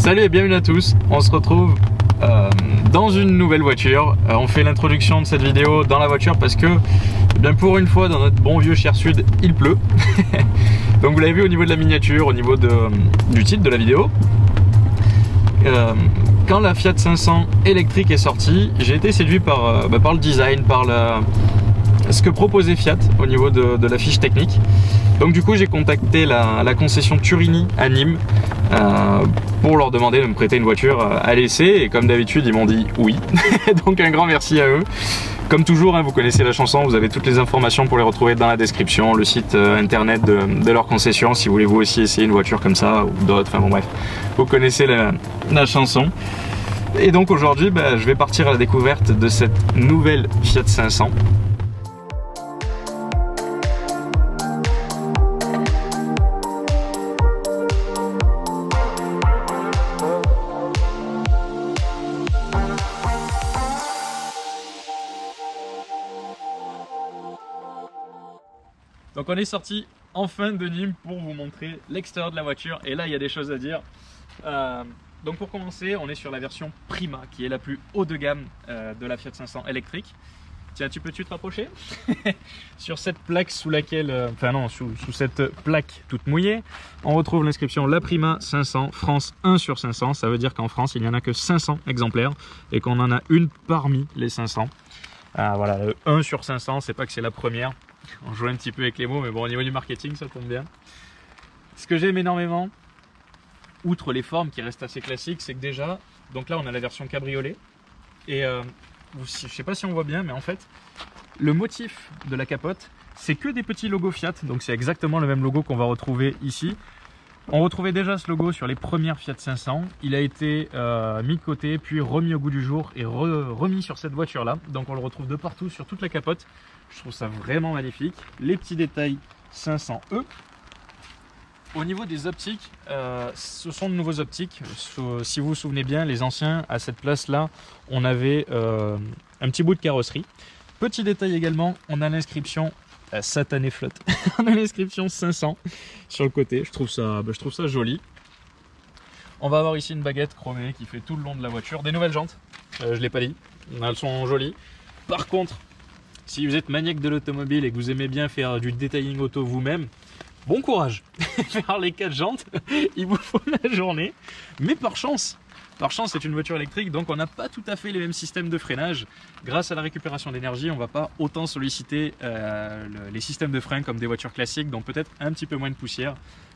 Salut et bienvenue à tous, on se retrouve dans une nouvelle voiture. On fait l'introduction de cette vidéo dans la voiture parce que bien pour une fois dans notre bon vieux cher sud il pleut. Donc vous l'avez vu au niveau de la miniature, au niveau du titre de la vidéo. Quand la Fiat 500 électrique est sortie, j'ai été séduit par le design, par ce que proposait Fiat au niveau de la fiche technique. Donc du coup j'ai contacté la concession Turini à Nîmes pour leur demander de me prêter une voiture à l'essai, et comme d'habitude ils m'ont dit oui. Donc un grand merci à eux. Comme toujours, hein, vous connaissez la chanson, vous avez toutes les informations pour les retrouver dans la description, le site internet de leur concession si vous voulez vous aussi essayer une voiture comme ça ou d'autres, enfin bon bref, vous connaissez la chanson. Et donc aujourd'hui je vais partir à la découverte de cette nouvelle Fiat 500. Donc on est sorti enfin de Nîmes pour vous montrer l'extérieur de la voiture, et là il y a des choses à dire. Donc pour commencer, on est sur la version Prima qui est la plus haut de gamme de la Fiat 500 électrique. Tiens, peux-tu te rapprocher? Sur cette plaque sous laquelle, sous cette plaque toute mouillée, on retrouve l'inscription La Prima 500 France 1 sur 500. Ça veut dire qu'en France il n'y en a que 500 exemplaires et qu'on en a une parmi les 500. Voilà, le 1 sur 500, c'est pas que c'est la première. On joue un petit peu avec les mots, mais bon, au niveau du marketing, ça tombe bien. Ce que j'aime énormément, outre les formes qui restent assez classiques, c'est que déjà, donc là on a la version cabriolet, et je sais pas si on voit bien, mais en fait, le motif de la capote, c'est que des petits logos Fiat, donc c'est exactement le même logo qu'on va retrouver ici. On retrouvait déjà ce logo sur les premières Fiat 500, il a été mis de côté, puis remis au goût du jour et remis sur cette voiture-là. Donc on le retrouve de partout sur toute la capote. Je trouve ça vraiment magnifique. Les petits détails 500E. Au niveau des optiques, ce sont de nouveaux optiques. Si vous vous souvenez bien, les anciens, à cette place-là, on avait un petit bout de carrosserie. Petit détail également, on a l'inscription satané flotte. On a l'inscription 500 sur le côté. Je trouve ça joli. On va avoir ici une baguette chromée qui fait tout le long de la voiture. Des nouvelles jantes, je ne l'ai pas dit, elles sont jolies. Par contre, si vous êtes maniaque de l'automobile et que vous aimez bien faire du detailing auto vous-même, bon courage. Faire les 4 jantes, il vous faut la journée. Mais par chance, c'est une voiture électrique, donc on n'a pas tout à fait les mêmes systèmes de freinage. Grâce à la récupération d'énergie, on ne va pas autant solliciter les systèmes de frein comme des voitures classiques, donc peut-être un petit peu moins de poussière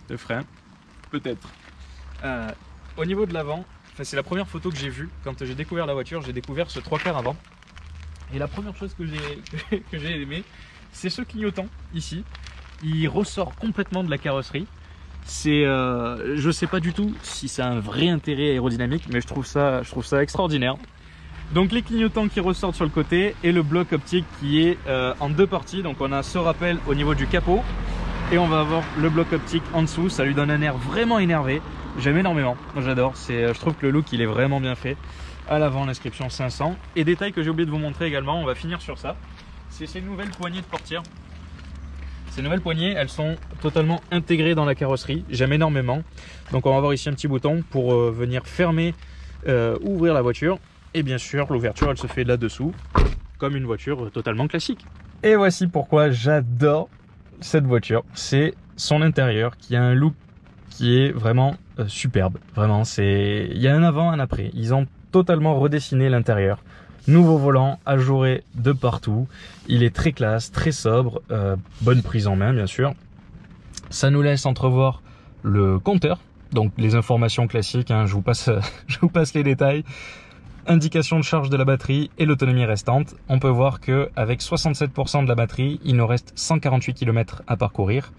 de frein, peut-être. Au niveau de l'avant, c'est la première photo que j'ai vue quand j'ai découvert la voiture. J'ai découvert ce 3/4 avant. Et la première chose que j'ai aimé, c'est ce clignotant ici. Il ressort complètement de la carrosserie. Je sais pas du tout si c'est un vrai intérêt aérodynamique, mais je trouve ça extraordinaire. Donc les clignotants qui ressortent sur le côté et le bloc optique qui est en deux parties. Donc on a ce rappel au niveau du capot et on va avoir le bloc optique en dessous. Ça lui donne un air vraiment énervé. J'aime énormément, j'adore. Je trouve que le look il est vraiment bien fait. À l'avant l'inscription 500. Et détail que j'ai oublié de vous montrer également, on va finir sur ça, c'est ces nouvelles poignées de portière. Ces nouvelles poignées, elles sont totalement intégrées dans la carrosserie, j'aime énormément. Donc on va avoir ici un petit bouton pour venir fermer, ouvrir la voiture. Et bien sûr l'ouverture elle se fait là-dessous, comme une voiture totalement classique. Et voici pourquoi j'adore cette voiture, c'est son intérieur qui a un look qui est vraiment superbe. Vraiment, il y a un avant, un après. Ils ont totalement redessiné l'intérieur. Nouveau volant ajouré de partout. Il est très classe, très sobre. Bonne prise en main, bien sûr. Ça nous laisse entrevoir le compteur. Donc les informations classiques, hein, je vous passe les détails. Indication de charge de la batterie et l'autonomie restante. On peut voir que avec 67% de la batterie, il nous reste 148 km à parcourir,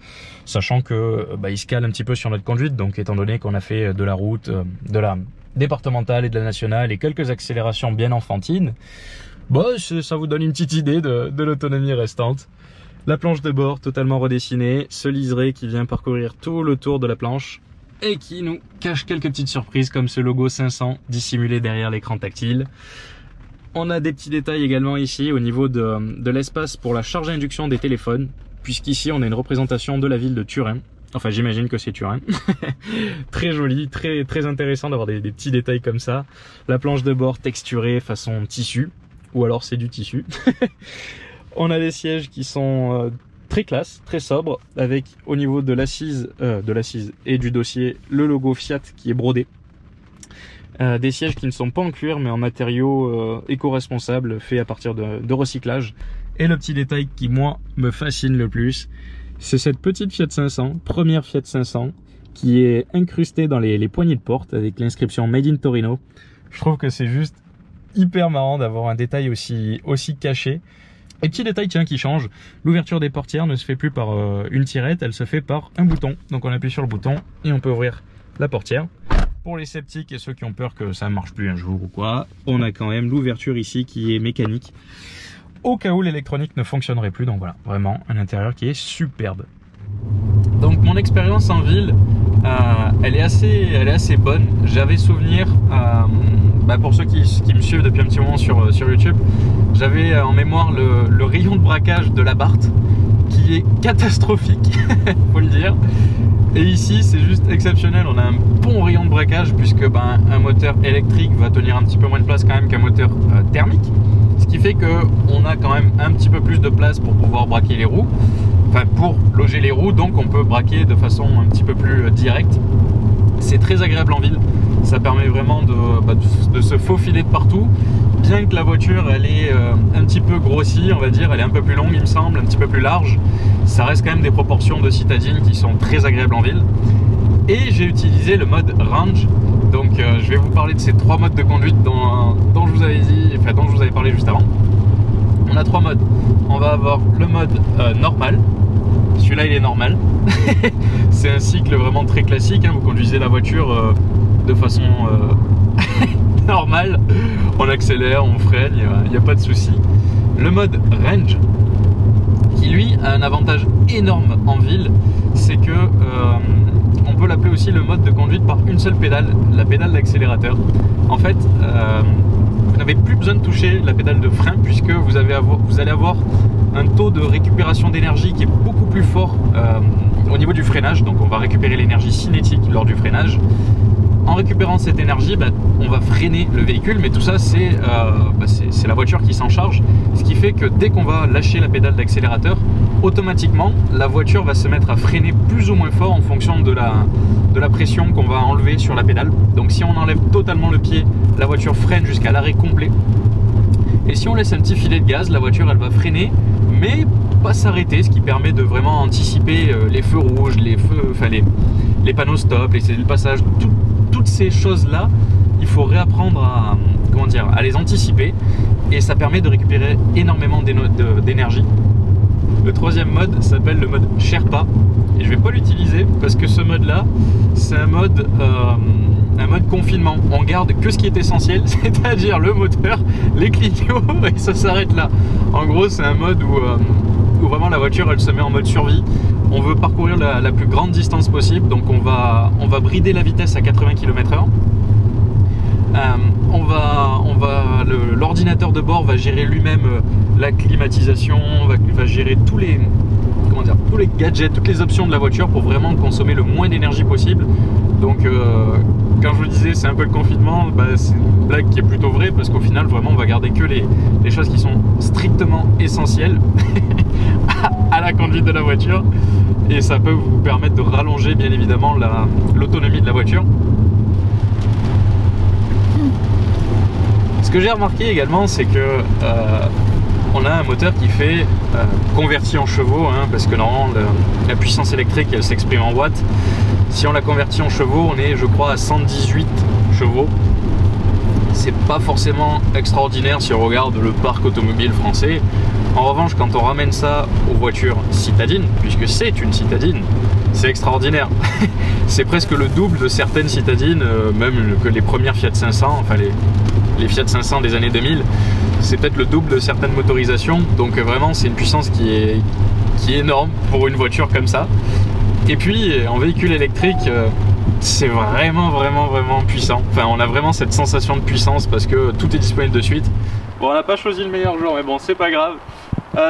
sachant que il se cale un petit peu sur notre conduite. Donc étant donné qu'on a fait de la route, de la départementale et de la nationale et quelques accélérations bien enfantines, ça vous donne une petite idée de l'autonomie restante. La planche de bord totalement redessinée, ce liseré qui vient parcourir tout le tour de la planche et qui nous cache quelques petites surprises comme ce logo 500 dissimulé derrière l'écran tactile. On a des petits détails également ici au niveau de l'espace pour la charge à induction des téléphones, puisqu'ici on a une représentation de la ville de Turin Enfin, j'imagine que c'est Turin. Très joli, très intéressant d'avoir des petits détails comme ça. La planche de bord texturée façon tissu, ou alors c'est du tissu. On a des sièges qui sont très classe, très sobre, avec au niveau de l'assise et du dossier le logo Fiat qui est brodé. Des sièges qui ne sont pas en cuir mais en matériaux éco-responsables faits à partir de recyclage. Et le petit détail qui moi me fascine le plus, c'est cette petite Fiat 500, première Fiat 500, qui est incrustée dans les poignées de porte avec l'inscription Made in Torino. Je trouve que c'est juste hyper marrant d'avoir un détail aussi caché. Et petit détail tiens qui change, l'ouverture des portières ne se fait plus par une tirette, elle se fait par un bouton. Donc on appuie sur le bouton et on peut ouvrir la portière. Pour les sceptiques et ceux qui ont peur que ça ne marche plus un jour ou quoi, on a quand même l'ouverture ici qui est mécanique, au cas où l'électronique ne fonctionnerait plus. Donc voilà, vraiment un intérieur qui est superbe. Donc mon expérience en ville, elle est assez bonne. J'avais souvenir, pour ceux qui me suivent depuis un petit moment sur YouTube, j'avais en mémoire le rayon de braquage de la Barthes, qui est catastrophique, faut le dire. Et ici c'est juste exceptionnel, on a un bon rayon de braquage puisque un moteur électrique va tenir un petit peu moins de place quand même qu'un moteur thermique. Ce qui fait qu'on a quand même un petit peu plus de place pour pouvoir braquer les roues, enfin pour loger les roues, donc on peut braquer de façon un petit peu plus directe. C'est très agréable en ville, ça permet vraiment de se faufiler de partout, bien que la voiture elle est un petit peu grossie, on va dire, elle est un peu plus longue il me semble, un petit peu plus large, ça reste quand même des proportions de citadine qui sont très agréables en ville. Et j'ai utilisé le mode range, donc je vais vous parler de ces trois modes de conduite dont je vous avais parlé juste avant. On a trois modes, on va avoir le mode normal, celui-là il est normal, c'est un cycle vraiment très classique, hein. Vous conduisez la voiture de façon normale, on accélère, on freine, il n'y a pas de souci. Le mode range, qui lui a un avantage énorme en ville, c'est que on peut l'appeler aussi le mode de conduite par une seule pédale, la pédale d'accélérateur. En fait, vous n'avez plus besoin de toucher la pédale de frein puisque vous allez avoir un taux de récupération d'énergie qui est beaucoup plus fort au niveau du freinage. Donc on va récupérer l'énergie cinétique lors du freinage. En récupérant cette énergie, on va freiner le véhicule, mais tout ça c'est la voiture qui s'en charge, ce qui fait que dès qu'on va lâcher la pédale d'accélérateur, automatiquement la voiture va se mettre à freiner plus ou moins fort en fonction de la pression qu'on va enlever sur la pédale. Donc si on enlève totalement le pied, la voiture freine jusqu'à l'arrêt complet, et si on laisse un petit filet de gaz, la voiture elle va freiner mais pas s'arrêter, ce qui permet de vraiment anticiper les feux rouges, les panneaux stop, le passage, toutes ces choses-là, il faut réapprendre à les anticiper et ça permet de récupérer énormément d'énergie. Le troisième mode s'appelle le mode Sherpa et je ne vais pas l'utiliser parce que ce mode-là, c'est un mode confinement. On garde que ce qui est essentiel, c'est-à-dire le moteur, les clignots et ça s'arrête là. En gros, c'est un mode où vraiment la voiture elle se met en mode survie. On veut parcourir la plus grande distance possible, donc on va brider la vitesse à 80 km/h. L'ordinateur de bord va gérer lui-même la climatisation, va gérer tous les gadgets, toutes les options de la voiture pour vraiment consommer le moins d'énergie possible. Donc quand je vous disais c'est un peu le confinement, c'est une blague qui est plutôt vraie parce qu'au final vraiment on va garder que les choses qui sont strictement essentielles à la conduite de la voiture, et ça peut vous permettre de rallonger bien évidemment l'autonomie de la voiture. Ce que j'ai remarqué également, c'est que on a un moteur qui fait converti en chevaux, hein, parce que normalement la puissance électrique elle s'exprime en watts. Si on la convertit en chevaux, on est je crois à 118 chevaux. C'est pas forcément extraordinaire si on regarde le parc automobile français. En revanche, quand on ramène ça aux voitures citadines, puisque c'est une citadine, c'est extraordinaire. C'est presque le double de certaines citadines, même que les premières Fiat 500, enfin les Fiat 500 des années 2000, c'est peut-être le double de certaines motorisations. Donc vraiment, c'est une puissance qui est énorme pour une voiture comme ça. Et puis, en véhicule électrique, c'est vraiment puissant. Enfin, on a vraiment cette sensation de puissance parce que tout est disponible de suite. Bon, on n'a pas choisi le meilleur jour, mais bon, c'est pas grave.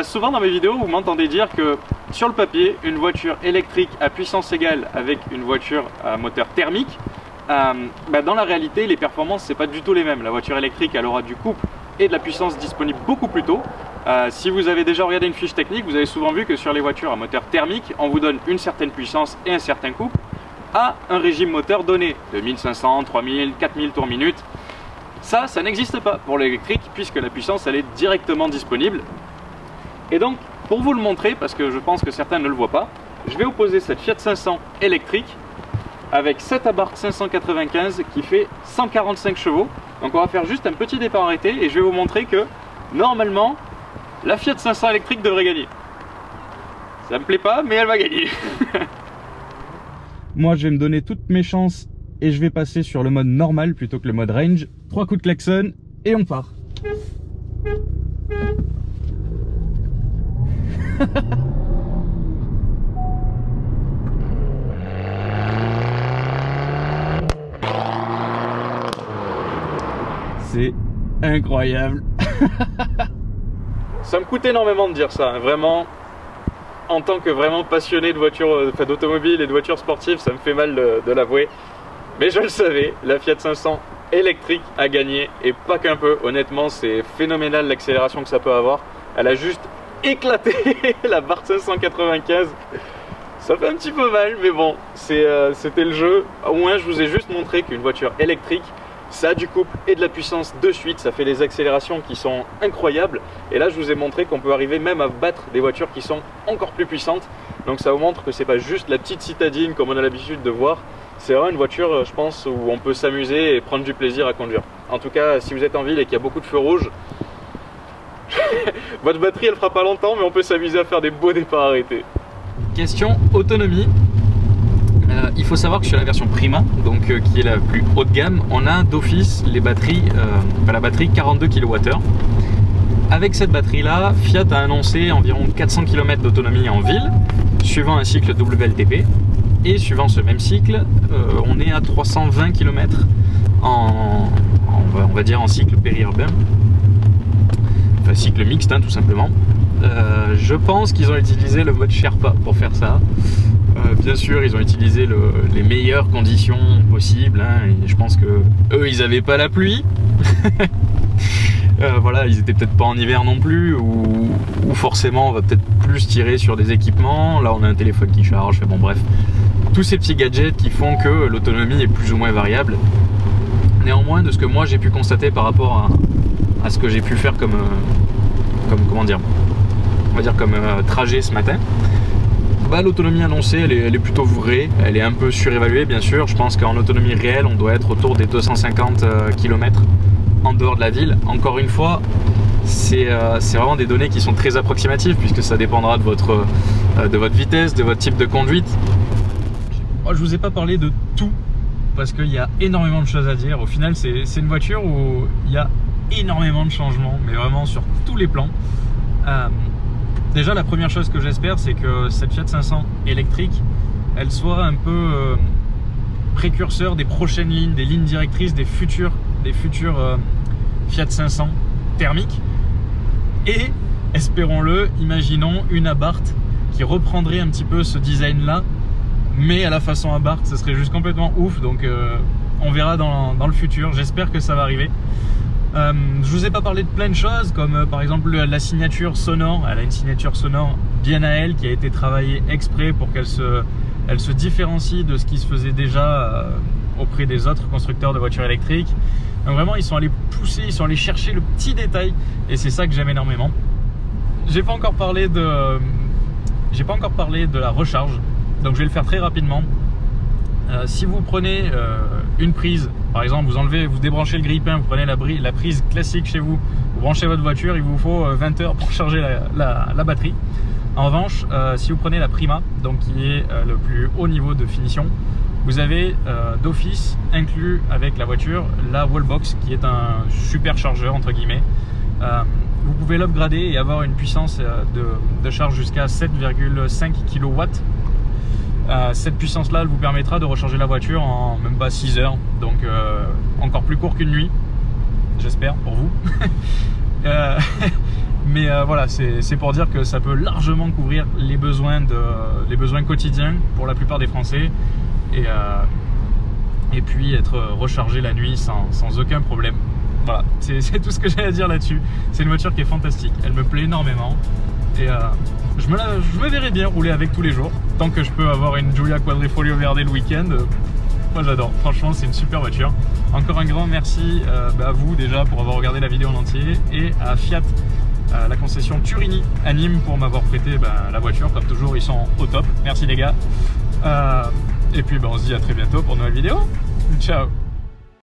Souvent dans mes vidéos, vous m'entendez dire que sur le papier, une voiture électrique à puissance égale avec une voiture à moteur thermique, dans la réalité, les performances, c'est pas du tout les mêmes. La voiture électrique, elle aura du couple et de la puissance disponible beaucoup plus tôt. Si vous avez déjà regardé une fiche technique, vous avez souvent vu que sur les voitures à moteur thermique, on vous donne une certaine puissance et un certain couple à un régime moteur donné de 1500, 3000, 4000 tours minute. Ça n'existe pas pour l'électrique puisque la puissance, elle est directement disponible. Et donc, pour vous le montrer, parce que je pense que certains ne le voient pas, je vais opposer cette Fiat 500 électrique avec cette Abarth 595 qui fait 145 chevaux. Donc on va faire juste un petit départ arrêté et je vais vous montrer que normalement la Fiat 500 électrique devrait gagner. Ça me plaît pas, mais elle va gagner. Moi je vais me donner toutes mes chances et je vais passer sur le mode normal plutôt que le mode range. 3 coups de klaxon et on part. C'est incroyable. Ça me coûte énormément de dire ça, hein. Vraiment, en tant que vraiment passionné de voitures, d'automobile et de voitures sportives, ça me fait mal de l'avouer. Mais je le savais, la Fiat 500 électrique a gagné, et pas qu'un peu. Honnêtement, c'est phénoménal l'accélération que ça peut avoir. Elle a juste éclaté la Abarth 595. Ça fait un petit peu mal, mais bon, c'était le jeu. Au moins, je vous ai juste montré qu'une voiture électrique, ça a du couple et de la puissance de suite, ça fait des accélérations qui sont incroyables. Et là, je vous ai montré qu'on peut arriver même à battre des voitures qui sont encore plus puissantes. Donc ça vous montre que c'est pas juste la petite citadine comme on a l'habitude de voir. C'est vraiment une voiture, je pense, où on peut s'amuser et prendre du plaisir à conduire. En tout cas, si vous êtes en ville et qu'il y a beaucoup de feux rouges, votre batterie, elle fera pas longtemps, mais on peut s'amuser à faire des beaux départs arrêtés. Question autonomie. Il faut savoir que sur la version Prima, donc qui est la plus haut de gamme, on a d'office les batteries, la batterie 42 kWh. Avec cette batterie là, Fiat a annoncé environ 400 km d'autonomie en ville, suivant un cycle WLTP, et suivant ce même cycle, on est à 320 km on va dire en cycle périurbain, enfin cycle mixte, hein, tout simplement. Je pense qu'ils ont utilisé le mode Sherpa pour faire ça. Bien sûr, ils ont utilisé les meilleures conditions possibles, hein, et je pense que eux, ils n'avaient pas la pluie. Voilà, ils étaient peut-être pas en hiver non plus, ou forcément, on va peut-être plus tirer sur des équipements. Là, on a un téléphone qui charge. Bon, bref, tous ces petits gadgets qui font que l'autonomie est plus ou moins variable. Néanmoins, de ce que moi j'ai pu constater par rapport à ce que j'ai pu faire comme comment dire, on va dire comme trajet ce matin. L'autonomie annoncée, elle est plutôt vraie, elle est un peu surévaluée bien sûr. Je pense qu'en autonomie réelle, on doit être autour des 250 km en dehors de la ville. Encore une fois, c'est vraiment des données qui sont très approximatives puisque ça dépendra de votre vitesse, de votre type de conduite. Moi, je vous ai pas parlé de tout parce qu'il y a énormément de choses à dire. Au final, c'est une voiture où il y a énormément de changements, mais vraiment sur tous les plans. Déjà, la première chose que j'espère, c'est que cette Fiat 500 électrique, elle soit un peu précurseur des prochaines lignes, des lignes directrices des futures Fiat 500 thermiques. Et, espérons-le, imaginons une Abarth qui reprendrait un petit peu ce design-là, mais à la façon Abarth, ce serait juste complètement ouf. Donc, on verra dans le futur. J'espère que ça va arriver. Je vous ai pas parlé de plein de choses comme par exemple la signature sonore. Elle a une signature sonore bien à elle qui a été travaillée exprès pour qu'elle se différencie de ce qui se faisait déjà auprès des autres constructeurs de voitures électriques. Donc vraiment ils sont allés pousser, ils sont allés chercher le petit détail et c'est ça que j'aime énormément. J'ai pas encore parlé de la recharge, donc je vais le faire très rapidement. Si vous prenez une prise, par exemple vous débranchez le grille-pain, vous prenez la prise classique chez vous, vous branchez votre voiture, il vous faut 20 heures pour charger la batterie. En revanche, si vous prenez la Prima, donc qui est le plus haut niveau de finition, vous avez d'office inclus avec la voiture la Wallbox qui est un super chargeur entre guillemets. Vous pouvez l'upgrader et avoir une puissance de charge jusqu'à 7,5 kW. Cette puissance là elle vous permettra de recharger la voiture en même pas 6 heures, donc encore plus court qu'une nuit, j'espère pour vous. Mais voilà, c'est pour dire que ça peut largement couvrir les besoins quotidiens pour la plupart des Français et puis être rechargé la nuit sans aucun problème. Voilà, c'est tout ce que j'ai à dire là-dessus. C'est une voiture qui est fantastique, elle me plaît énormément et je me verrais bien rouler avec tous les jours. Tant que je peux avoir une Giulia Quadrifoglio Verde le week-end, moi j'adore, franchement c'est une super voiture. Encore un grand merci à vous déjà pour avoir regardé la vidéo en entier et à Fiat, la concession Turini à Nîmes pour m'avoir prêté la voiture. Comme toujours ils sont au top, merci les gars. Et puis on se dit à très bientôt pour une nouvelle vidéo. Ciao.